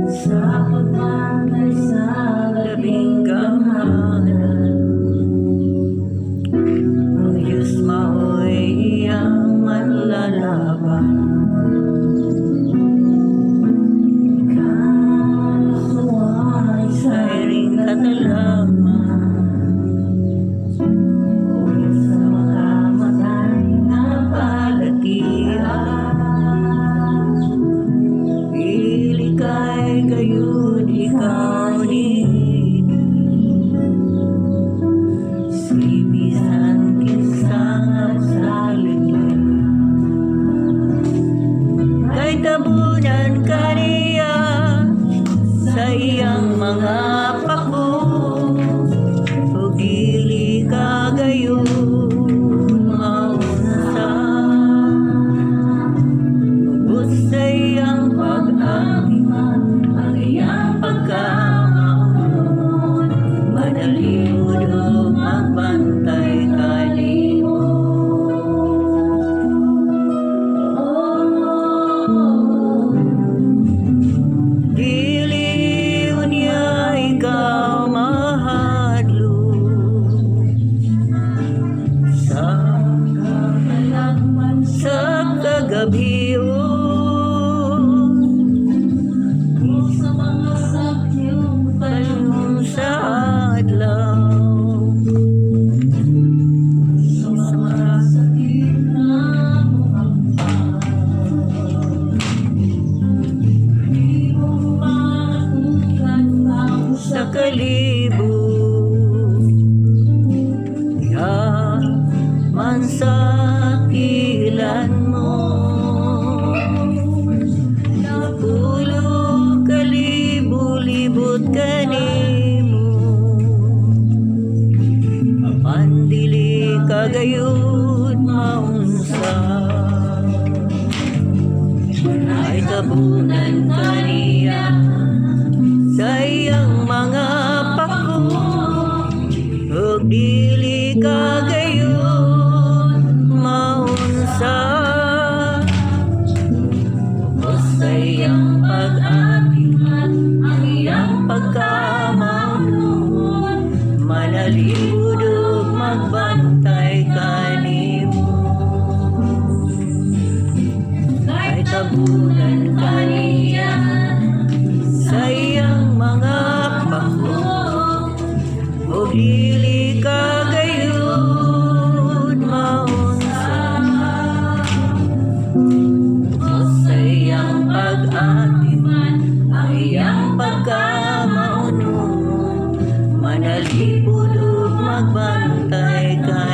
sa pagbantay sa labing kamahalan. Ang Diyos mao'y iyang manlalaban. Kasuway sa iring katalaman, ulit sa makamatay na palatihan. Pili kay gayon ikaw ni sibisan kinsang sa lagyan. Kay tabunan kaniya sa iyang mga pako, o dili ka gayon maunsa. Ubos sa iyang pag-atiman ang iyang pagkamaunod, madalimod o magbantay kanimo. Dili unya ikaw mahadlok sa kagabion. Sa mga sakyong palong sa adlaw, sa mga sakit na di mo matukan ang sa kalibot. Yaman sa kilan mo, napulog kalibulibot kanimo. Pandili kagayud maunsa, ay tabunan kaniya sa iyang mga pako, ug dili kagayud maunsa. Ubos sa iyang pag-atiman ang iyang pagkamaunod, manalibod ug magbantay kanimo. Kay tabunan kaniya sa iyang mga pako, ug dili kagayud maunsa. Ubos sa iyang pag-atiman ang iyang pagkamaunod, manalipod ug magbantay ka